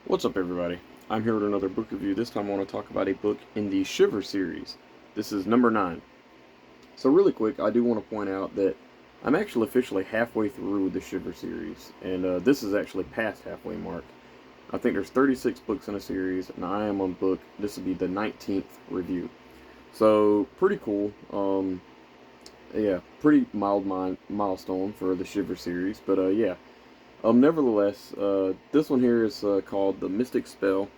What's up, everybody? I'm here with another book review. This time I want to talk about a book in the Shivers series. This is number 9. So really quick, I do want to point out that I'm actually officially halfway through the Shivers series, and this is actually past halfway mark. I think there's 36 books in a series, and I am on book, this will be the 19th review. So, pretty cool. Yeah, pretty milestone for the Shivers series, but yeah. Nevertheless, this one here is called The Mystic Spell.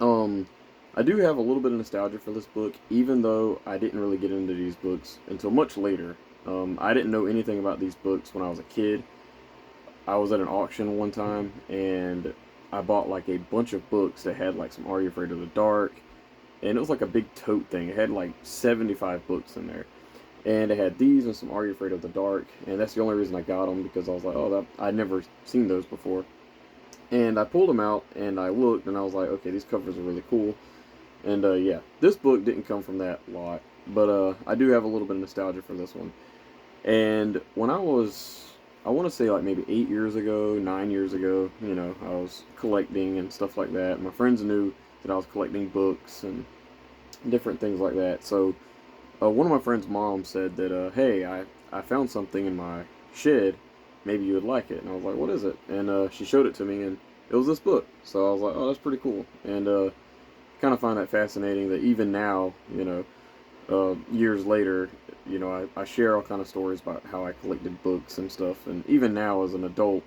Um, I do have a little bit of nostalgia for this book, even though I didn't really get into these books until much later. I didn't know anything about these books when I was a kid. I was at an auction one time, and I bought like a bunch of books that had like some Are You Afraid of the Dark, and it was like a big tote thing. It had like 75 books in there, and it had these and some Are You Afraid of the Dark, and that's the only reason I got them because I was like, oh, I'd never seen those before. And I pulled them out and I looked and I was like, okay, these covers are really cool. And yeah, this book didn't come from that lot, but I do have a little bit of nostalgia for this one. And when I want to say like maybe 8 years ago, 9 years ago, I was collecting and stuff like that. My friends knew that I was collecting books and different things like that. So one of my friend's mom said that, hey, I found something in my shed. Maybe you would like it. And I was like, what is it? And she showed it to me, and it was this book. So I was like, oh, that's pretty cool. And kind of find that fascinating that even now, years later, I share all kind of stories about how I collected books and stuff. And even now, as an adult,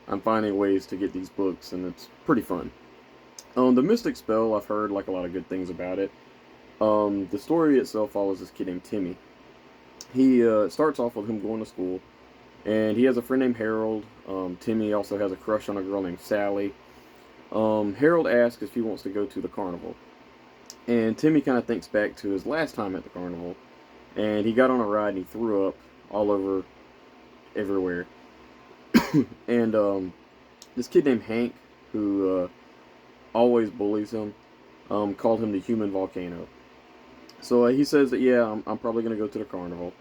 I'm finding ways to get these books, and it's pretty fun. The Mystic Spell, I've heard like a lot of good things about it. The story itself follows this kid named Timmy. He starts off with him going to school, and he has a friend named Harold. Timmy also has a crush on a girl named Sally. Harold asks if he wants to go to the carnival, and Timmy kind of thinks back to his last time at the carnival, and he got on a ride and he threw up all over everywhere. And this kid named Hank, who always bullies him, called him the human volcano. So he says that, yeah, I'm probably going to go to the carnival.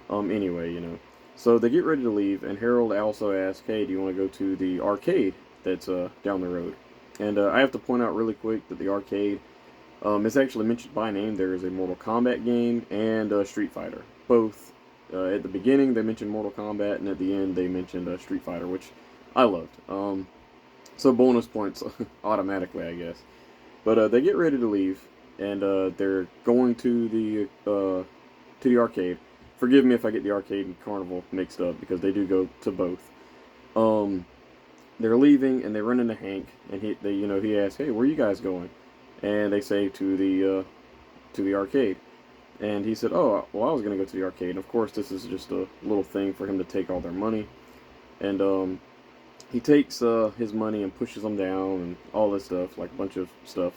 Anyway. So they get ready to leave, and Harold also asks, hey, do you want to go to the arcade that's down the road? And I have to point out really quick that the arcade is actually mentioned by name. There is a Mortal Kombat game and Street Fighter. Both. At the beginning, they mentioned Mortal Kombat, and at the end, they mentioned Street Fighter, which I loved. So bonus points automatically, I guess. But they get ready to leave, and they're going to the arcade. Forgive me if I get the arcade and carnival mixed up because they do go to both. Um, they're leaving and they run into Hank, and he asks, "Hey, where are you guys going?" And they say to the arcade. And he said, "Oh, well, I was gonna go to the arcade." And of course, this is just a little thing for him to take all their money, and he takes his money and pushes them down and all this stuff, like a bunch of stuff,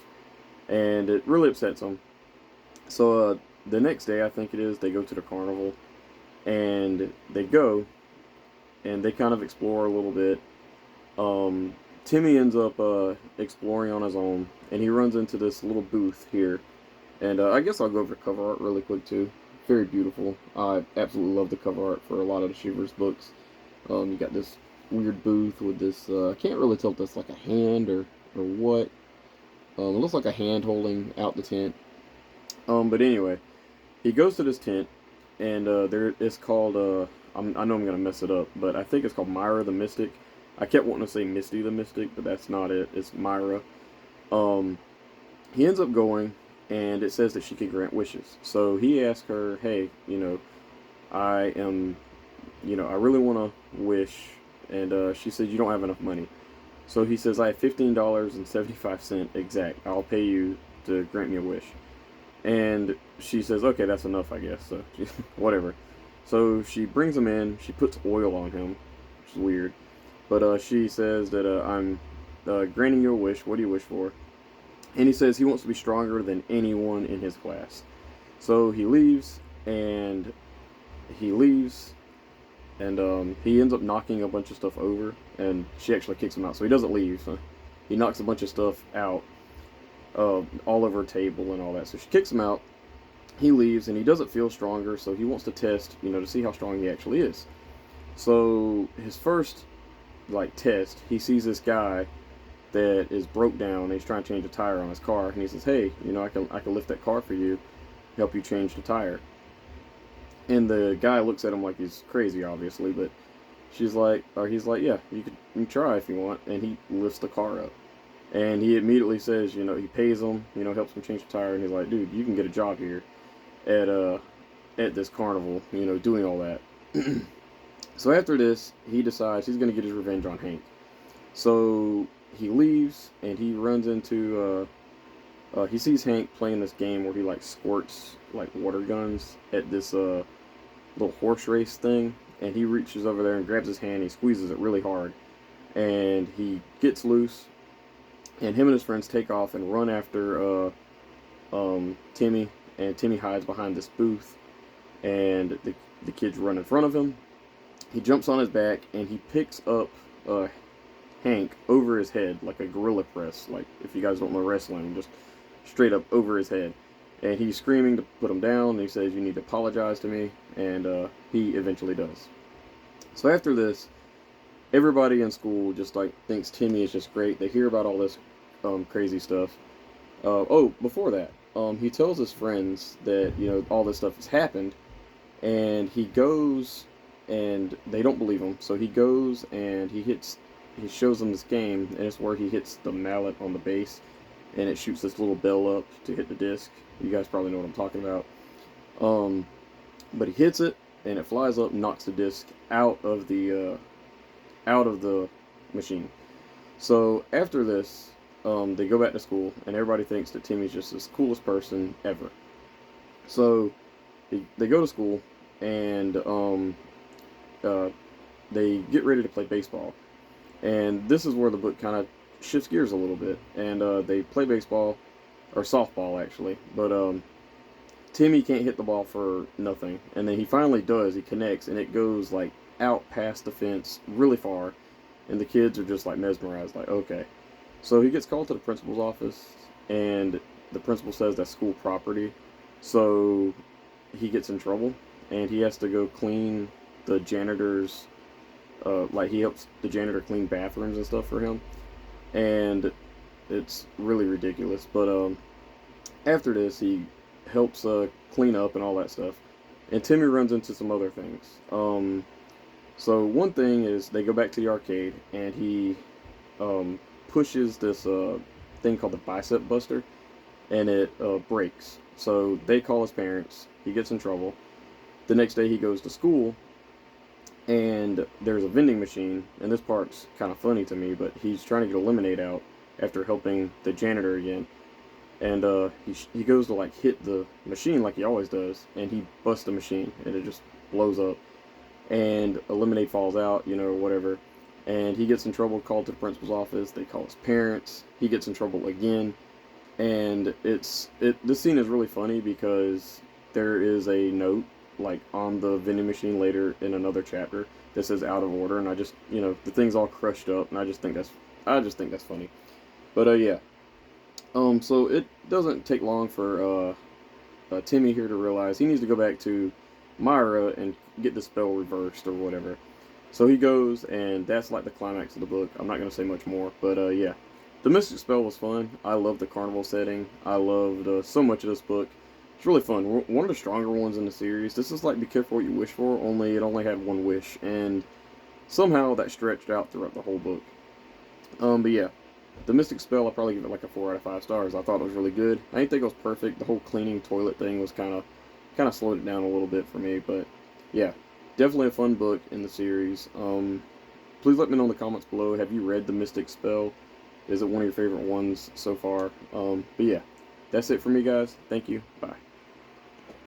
and it really upsets him. So the next day, I think it is, they go to the carnival, and they go, and they kind of explore a little bit. Timmy ends up exploring on his own, and he runs into this little booth here. And I guess I'll go over the cover art really quick too. Very beautiful. I absolutely love the cover art for a lot of the Shivers books. You got this weird booth with this. I can't really tell if that's like a hand or what. It looks like a hand holding out the tent. But anyway, he goes to this tent, and there it's called. I know I'm gonna mess it up, but I think it's called Myra the Mystic. I kept wanting to say Misty the Mystic, but that's not it. It's Myra. Um, he ends up going, and it says that she can grant wishes. So he asks her, "Hey, I am, I really want to wish," and she says, "You don't have enough money." So he says, "I have $15.75 exact. I'll pay you to grant me a wish." And she says, "Okay, that's enough, I guess." So whatever. So she brings him in. She puts oil on him, which is weird. But she says that I'm granting you a wish. What do you wish for? And he says he wants to be stronger than anyone in his class. So he leaves, and he leaves, and he ends up knocking a bunch of stuff over, and she actually kicks him out. So he doesn't leave. So he knocks a bunch of stuff out, all over a table and all that. So she kicks him out. He leaves, and he doesn't feel stronger. So he wants to test, to see how strong he actually is. So his first test, he sees this guy that is broke down, and he's trying to change a tire on his car, and he says, "Hey, I can lift that car for you, help you change the tire." And the guy looks at him like he's crazy, obviously, but he's like, "Yeah, you can try if you want," and he lifts the car up. And he immediately says, he pays him, helps him change the tire, and he's like, "Dude, you can get a job here at this carnival, doing all that." So after this, he decides he's gonna get his revenge on Hank. So he leaves and he runs into he sees Hank playing this game where he like squirts like water guns at this little horse race thing, and he reaches over there and grabs his hand. And he squeezes it really hard, and he gets loose. And him and his friends take off and run after Timmy, and Timmy hides behind this booth, and the kids run in front of him. He jumps on his back and he picks up Hank over his head like a gorilla press. Like if you guys don't know wrestling, just straight up over his head. And he's screaming to put him down. And he says, "You need to apologize to me," and he eventually does. So after this, everybody in school just like thinks Timmy is just great. They hear about all this crazy stuff. Before that, he tells his friends that all this stuff has happened, and he goes and they don't believe him. So he goes and he shows them this game, and it's where he hits the mallet on the base, and it shoots this little bell up to hit the disc. You guys probably know what I'm talking about. But he hits it, and it flies up, and knocks the disc out of the machine. So after this, they go back to school, and everybody thinks that Timmy's just the coolest person ever. So they go to school, and they get ready to play baseball. And this is where the book kind of shifts gears a little bit. And they play baseball, or softball actually. But Timmy can't hit the ball for nothing. And then he finally does. He connects, and it goes like out past the fence really far. And the kids are just like mesmerized, like, okay. So he gets called to the principal's office, and the principal says that's school property. So he gets in trouble, and he has to go clean the janitor's, like he helps the janitor clean bathrooms and stuff for him. And it's really ridiculous. But after this, he helps clean up and all that stuff. And Timmy runs into some other things. So one thing is they go back to the arcade, and he pushes this thing called the bicep buster, and it breaks. So they call his parents. He gets in trouble. The next day he goes to school, and there's a vending machine, and this part's kind of funny to me, but he's trying to get a lemonade out after helping the janitor again. And he goes to like hit the machine like he always does, and he busts the machine, and it just blows up. And a lemonade falls out, or whatever. And he gets in trouble, called to the principal's office. They call his parents. He gets in trouble again. And this scene is really funny because there is a note like on the vending machine later in another chapter that says "out of order," and I just the thing's all crushed up, and I just think that's funny. But yeah. So it doesn't take long for Timmy here to realize he needs to go back to Myra and get the spell reversed or whatever. So he goes, and that's like the climax of the book. I'm not going to say much more, but yeah. The Mystic Spell was fun. I love the carnival setting. I loved so much of this book. It's really fun. One of the stronger ones in the series. This is like Be Careful What You Wish For, only it only had one wish, and somehow that stretched out throughout the whole book. But yeah. The Mystic Spell, I'll probably give it like a 4 out of 5 stars. I thought it was really good. I didn't think it was perfect. The whole cleaning toilet thing was kind of slowed it down a little bit for me. But yeah, definitely a fun book in the series. Please let me know in the comments below. Have you read The Mystic Spell? Is it one of your favorite ones so far? But yeah, that's it for me, guys. Thank you. Bye.